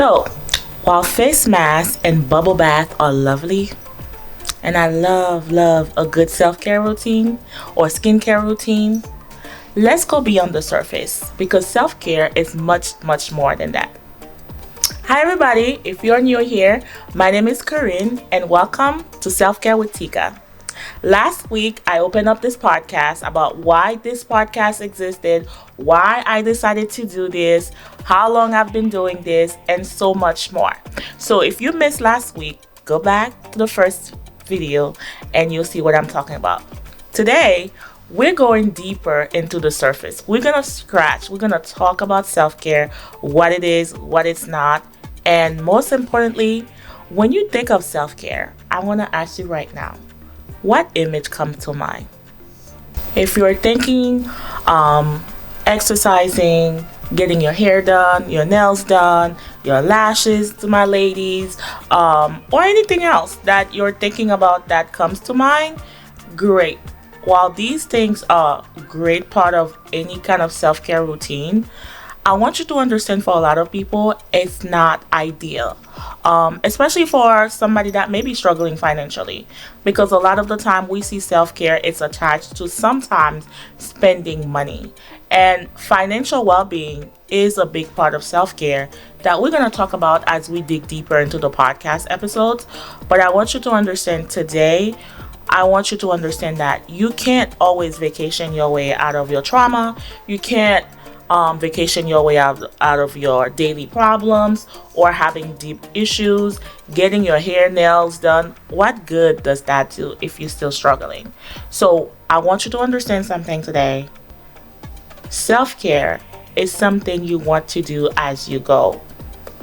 So, while face masks and bubble bath are lovely, and I love a good self-care routine or skincare routine, let's go beyond the surface because self-care is much more than that. Hi everybody, if you're new here, my name is Corinne and welcome to Self-Care with Tika. Last week, I opened up this podcast about why this podcast existed, why I decided to do this, how long I've been doing this, and so much more. So if you missed last week, go back to the first video and you'll see what I'm talking about. Today, we're going deeper into the surface. We're going to talk about self-care, what it is, what it's not, and most importantly, when you think of self-care, I want to ask you right now, what image comes to mind? If you're thinking exercising, getting your hair done, your nails done, your lashes, to my ladies, or anything else that you're thinking about that comes to mind, great. While these things are a great part of any kind of self-care routine, I want you to understand for a lot of people, it's not ideal. Especially for somebody that may be struggling financially. Because a lot of the time we see self-care, it's attached to sometimes spending money. And financial well-being is a big part of self-care that we're going to talk about as we dig deeper into the podcast episodes. But I want you to understand today, I want you to understand that you can't always vacation your way out of your trauma. You can't vacation your way out of your daily problems or having deep issues, getting your hair, nails done. What good does that do if you're still struggling? So I want you to understand something today. Self-care is something you want to do as you go.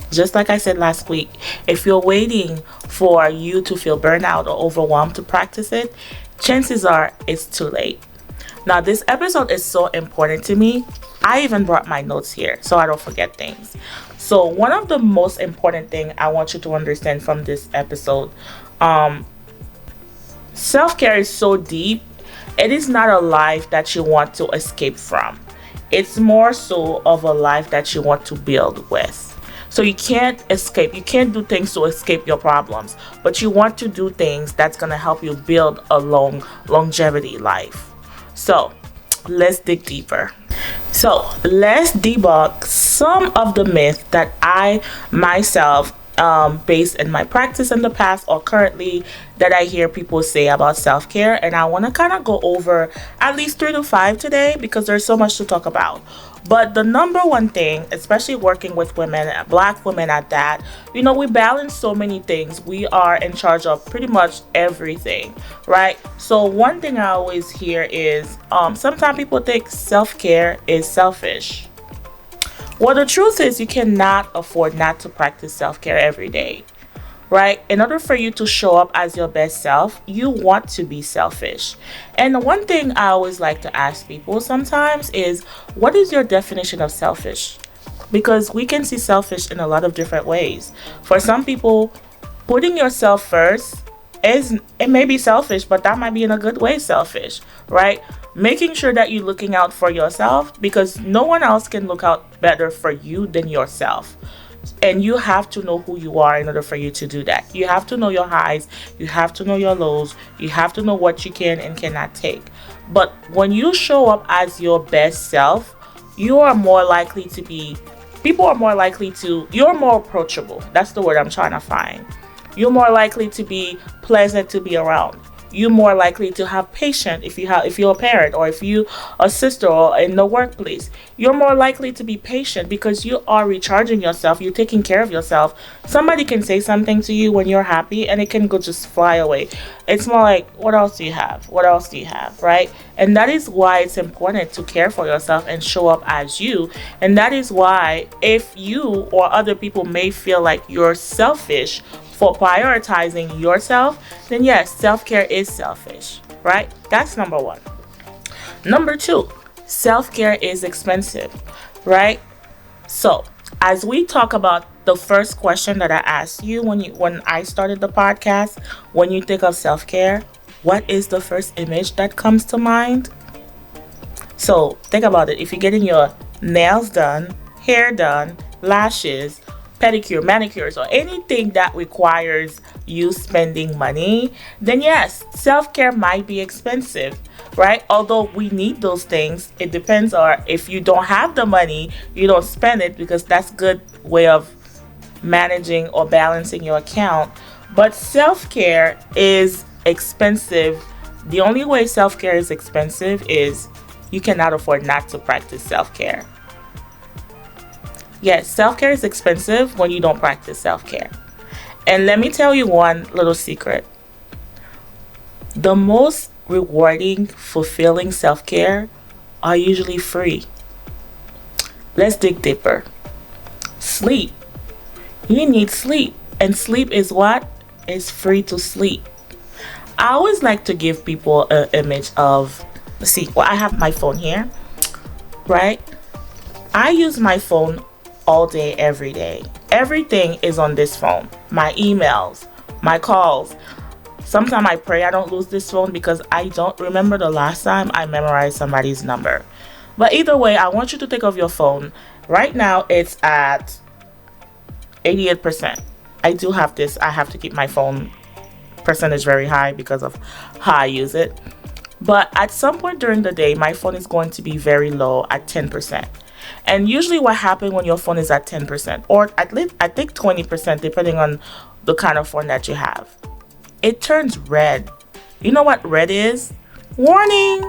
Just like I said last week, if you're waiting for you to feel burnout or overwhelmed to practice it, chances are it's too late. Now, this episode is so important to me. I even brought my notes here so I don't forget things. So one of the most important thing I want you to understand from this episode, self-care is so deep. It is not a life that you want to escape from. It's more so of a life that you want to build with. So you can't escape. You can't do things to escape your problems, but you want to do things that's going to help you build a longevity life. So let's dig deeper. So let's debunk some of the myths that I myself, based in my practice in the past or currently, that I hear people say about self-care. And I want to kind of go over at least 3 to 5 today because there's so much to talk about. But the number one thing, especially working with women, Black women at that, we balance so many things. We are in charge of pretty much everything, right? So one thing I always hear is sometimes people think self-care is selfish. Well, the truth is you cannot afford not to practice self-care every day, right? In order for you to show up as your best self, you want to be selfish. And the one thing I always like to ask people sometimes is, what is your definition of selfish? Because we can see selfish in a lot of different ways. For some people, putting yourself first it may be selfish, but that might be in a good way selfish, right? Making sure that you're looking out for yourself because no one else can look out better for you than yourself. And you have to know who you are in order for you to do that. You have to know your highs. You have to know your lows. You have to know what you can and cannot take. But when you show up as your best self, you are more likely to be, you're more approachable. That's the word I'm trying to find. You're more likely to be pleasant to be around. You're more likely to have patience if you're a parent or if you a sister or in the workplace. You're more likely to be patient because you are recharging yourself. You're taking care of yourself. Somebody can say something to you when you're happy and it can go just fly away. It's more like, what else do you have? What else do you have? Right? And that is why it's important to care for yourself and show up as you. And that is why if you or other people may feel like you're selfish for prioritizing yourself, then yes, self-care is selfish, right? That's number one. Number 2, self-care is expensive, right? So as we talk about the first question that I asked you when I started the podcast, when you think of self-care, what is the first image that comes to mind? So think about it. If you're getting your nails done, hair done, lashes, pedicure, manicures, or anything that requires you spending money, then yes, self-care might be expensive, right? Although we need those things, it depends. Or if you don't have the money, you don't spend it, because that's a good way of managing or balancing your account. But self-care is expensive. The only way self-care is expensive is you cannot afford not to practice self-care. Yes, self-care is expensive when you don't practice self-care. And let me tell you one little secret. The most rewarding, fulfilling self-care are usually free. Let's dig deeper. Sleep. You need sleep. And sleep is what? It's free to sleep. I always like to give people an image of, let's see, well, I have my phone here, right? I use my phone all day, every day. Everything is on this phone. My emails, my calls. Sometimes I pray I don't lose this phone, because I don't remember the last time I memorized somebody's number. But either way, I want you to think of your phone. Right now, it's at 88%. I do have this. I have to keep my phone percentage very high because of how I use it. But at some point during the day, my phone is going to be very low at 10%. And usually what happens when your phone is at 10%, or at least I think 20%, depending on the kind of phone that you have, it turns red. You know what red is? Warning.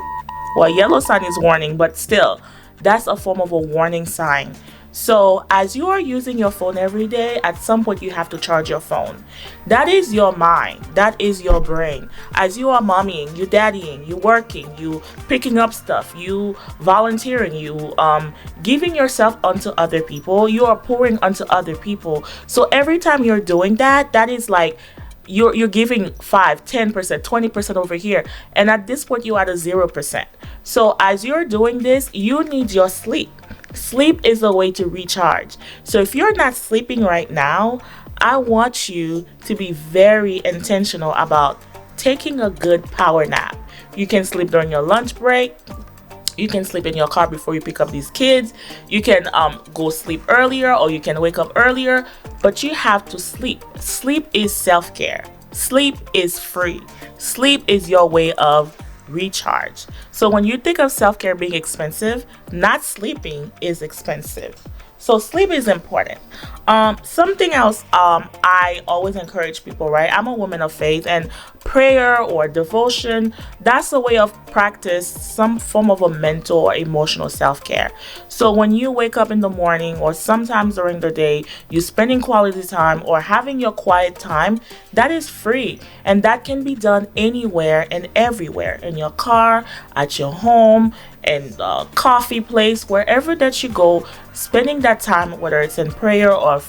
Well, yellow sign is warning, but still, that's a form of a warning sign. So as you are using your phone every day, at some point you have to charge your phone. That is your mind. That is your brain. As you are mommying, you daddying, you working, you picking up stuff, you volunteering, you giving yourself unto other people, you are pouring unto other people. So every time you're doing that, that is like you're giving 5, 10%, 20% over here. And at this point, you're at a 0%. So as you're doing this, you need your sleep. Sleep is a way to recharge. So if you're not sleeping right now, I want you to be very intentional about taking a good power nap. You can sleep during your lunch break. You can sleep in your car before you pick up these kids. You can go sleep earlier, or you can wake up earlier, but you have to sleep. Sleep is self-care. Sleep is free. Sleep is your way of recharge. So when you think of self-care being expensive, not sleeping is expensive. So sleep is important. Something else I always encourage people, right? I'm a woman of faith, and prayer or devotion, that's a way of practice, some form of a mental or emotional self-care. So when you wake up in the morning, or sometimes during the day, you're spending quality time or having your quiet time, that is free. And that can be done anywhere and everywhere, in your car, at your home, in a coffee place, wherever that you go, spending that time, whether it's in prayer or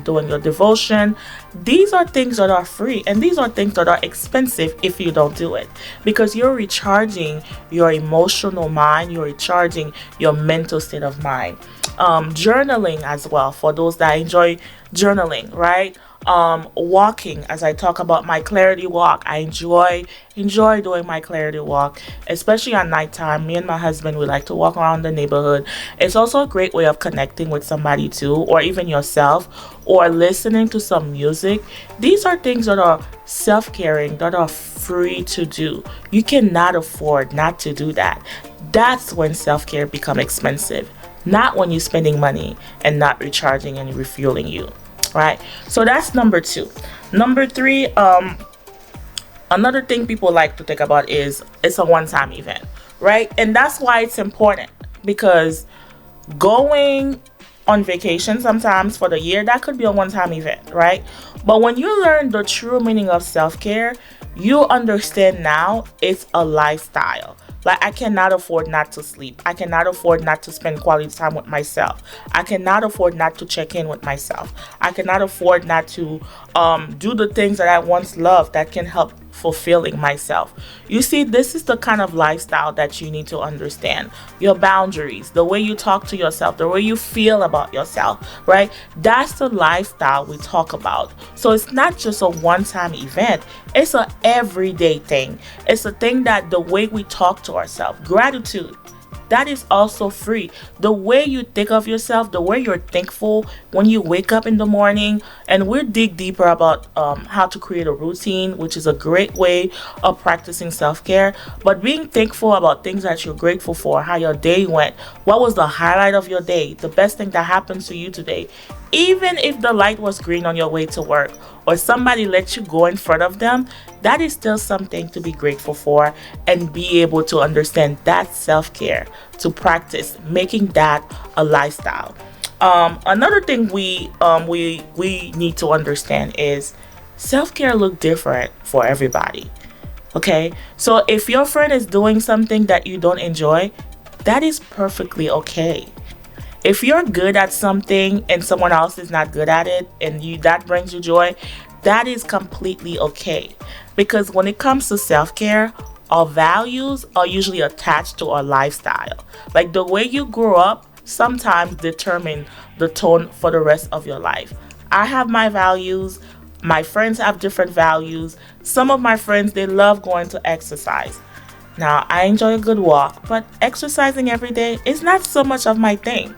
doing your devotion. These are things that are free, and these are things that are expensive if you don't do it, because you're recharging your emotional mind, you're recharging your mental state of mind. Journaling as well, for those that enjoy journaling, right? Walking, as I talk about my clarity walk, I enjoy doing my clarity walk, especially at nighttime. Me and my husband, we like to walk around the neighborhood. It's also a great way of connecting with somebody too, or even yourself, or listening to some music. These are things that are self-caring, that are free to do. You cannot afford not to do that. That's when self-care becomes expensive, not when you're spending money and not recharging and refueling you. Right? So that's number 2. Number 3, another thing people like to think about is it's a one-time event, right? And that's why it's important, because going on vacation sometimes for the year, that could be a one-time event, right? But when you learn the true meaning of self-care, you understand now it's a lifestyle. Like, I cannot afford not to sleep. I cannot afford not to spend quality time with myself. I cannot afford not to check in with myself. I cannot afford not to do the things that I once loved that can help fulfilling myself. You see, this is the kind of lifestyle that you need to understand. Your boundaries, the way you talk to yourself, the way you feel about yourself, right? That's the lifestyle we talk about. So it's not just a one-time event. It's an everyday thing. It's a thing that the way we talk to ourselves. Gratitude. that is also free. The way you think of yourself, the way you're thankful when you wake up in the morning, and we'll dig deeper about how to create a routine, which is a great way of practicing self-care. But being thankful about things that you're grateful for, how your day went, what was the highlight of your day, the best thing that happened to you today, even if the light was green on your way to work or somebody let you go in front of them, that is still something to be grateful for, and be able to understand that self-care, to practice making that a lifestyle. Another thing we need to understand is self-care look different for everybody. Okay, so if your friend is doing something that you don't enjoy, that is perfectly okay. If you're good at something and someone else is not good at it, and you that brings you joy, that is completely okay. Because when it comes to self-care, our values are usually attached to our lifestyle. Like the way you grew up sometimes determine the tone for the rest of your life. I have my values, my friends have different values. Some of my friends, they love going to exercise. Now, I enjoy a good walk, but exercising every day is not so much of my thing.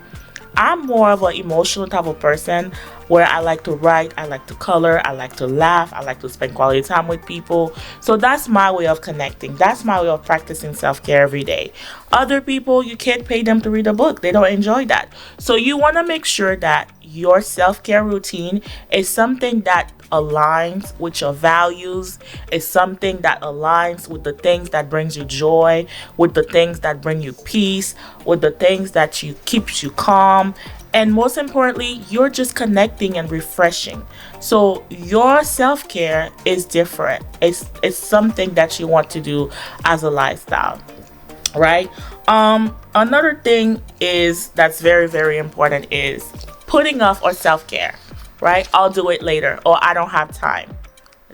I'm more of an emotional type of person where I like to write, I like to color, I like to laugh, I like to spend quality time with people. So that's my way of connecting. That's my way of practicing self-care every day. Other people, you can't pay them to read a book. They don't enjoy that. So you want to make sure that your self-care routine is something that aligns with your values, is something that aligns with the things that brings you joy, with the things that bring you peace, with the things that you keeps you calm, and most importantly, you're just connecting and refreshing. So your self-care is different. It's something that you want to do as a lifestyle, right? Another thing is that's very, very important is putting off our self-care, right? I'll do it later, or I don't have time.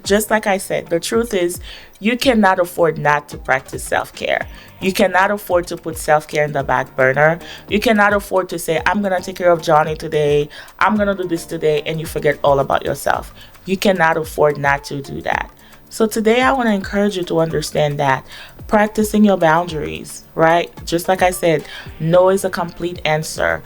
Just like I said, the truth is you cannot afford not to practice self-care. You cannot afford to put self-care in the back burner. You cannot afford to say, I'm going to take care of Johnny today, I'm going to do this today, and you forget all about yourself. You cannot afford not to do that. So today I want to encourage you to understand that practicing your boundaries, right? Just like I said, no is a complete answer.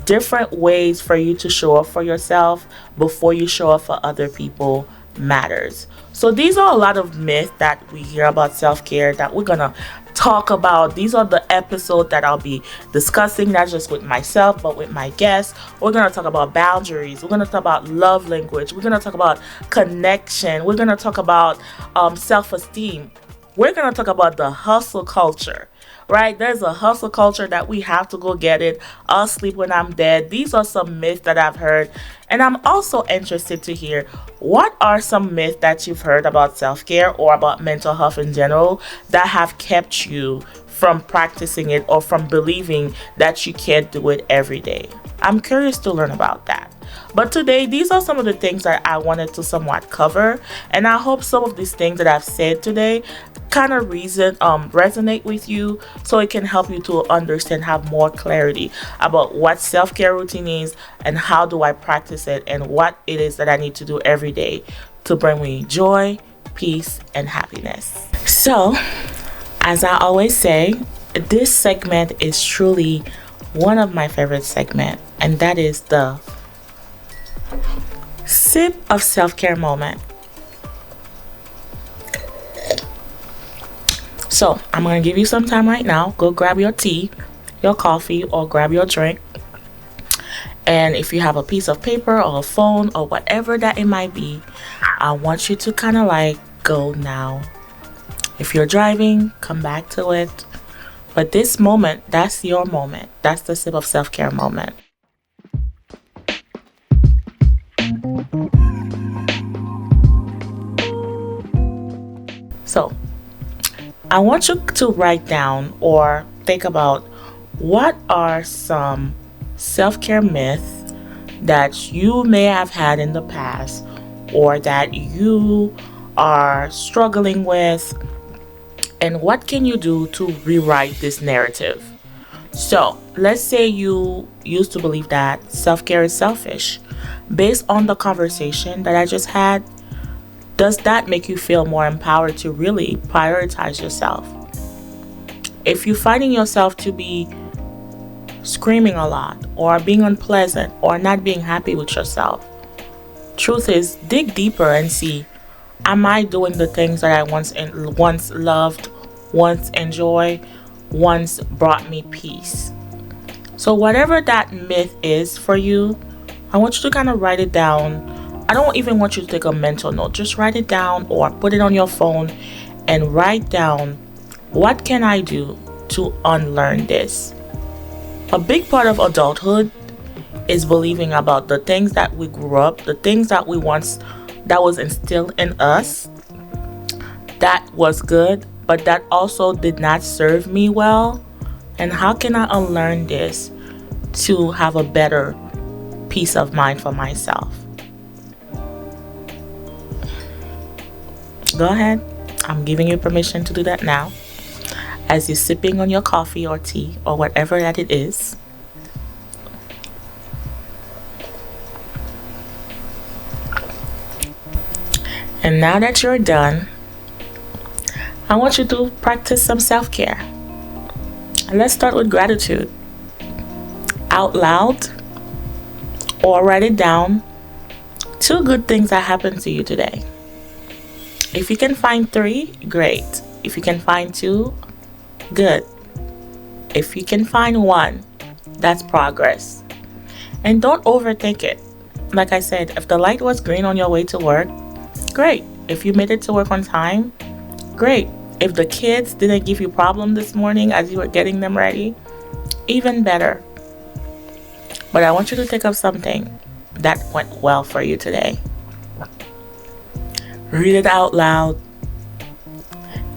Different ways for you to show up for yourself before you show up for other people matters. So these are a lot of myths that we hear about self-care that we're gonna talk about. These are the episodes that I'll be discussing, not just with myself but with my guests. We're gonna talk about boundaries, we're gonna talk about love language, we're gonna talk about connection, we're gonna talk about self-esteem. We're gonna talk about the hustle culture, right? There's a hustle culture that we have to go get it. I'll sleep when I'm dead. These are some myths that I've heard. And I'm also interested to hear what are some myths that you've heard about self-care or about mental health in general that have kept you from practicing it or from believing that you can't do it every day. I'm curious to learn about that. But today, these are some of the things that I wanted to somewhat cover, and I hope some of these things that I've said today kind of resonate with you, so it can help you to understand, have more clarity about what self-care routine is and how do I practice it and what it is that I need to do every day to bring me joy, peace, and happiness. So, as I always say, this segment is truly one of my favorite segments, and that is the sip of self-care moment. So I'm going to give you some time right now. Go grab your tea, your coffee, or grab your drink. And if you have a piece of paper or a phone or whatever that it might be, I want you to kind of like go now. If you're driving, come back to it. But this moment, that's your moment. That's the sip of self-care moment. So, I want you to write down or think about what are some self-care myths that you may have had in the past or that you are struggling with, and what can you do to rewrite this narrative? So, let's say you used to believe that self-care is selfish. Based on the conversation that I just had, does that make you feel more empowered to really prioritize yourself? If you're finding yourself to be screaming a lot, or being unpleasant, or not being happy with yourself. Truth is, dig deeper and see, am I doing the things that I once loved, once enjoyed, once brought me peace? So whatever that myth is for you, I want you to kind of write it down. I don't even want you to take a mental note. Just write it down or put it on your phone and write down, what can I do to unlearn this? A big part of adulthood is believing about the things that we grew up, the things that that was instilled in us, that was good, but that also did not serve me well. And how can I unlearn this to have a better peace of mind for myself? Go ahead. I'm giving you permission to do that now, as you're sipping on your coffee or tea or whatever that it is. And now that you're done, I want you to practice some self-care. And let's start with gratitude. Out loud or write it down, 2 good things that happened to you today. If you can find 3, great. If you can find 2, good. If you can find 1, that's progress. And don't overthink it. Like I said, if the light was green on your way to work, great. If you made it to work on time, great. If the kids didn't give you problem this morning as you were getting them ready, even better. But I want you to think of something that went well for you today. Read it out loud.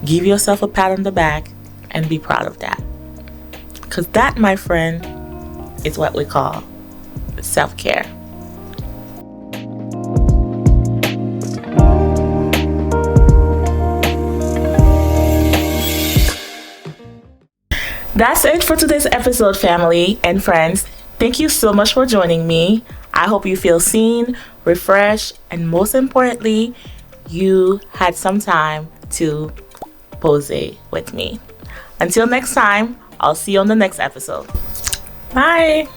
Give yourself a pat on the back and be proud of that. Because that, my friend, is what we call self-care. That's it for today's episode, family and friends. Thank you so much for joining me. I hope you feel seen, refreshed, and most importantly, you had some time to Pozé with me. Until next time, I'll see you on the next episode. Bye.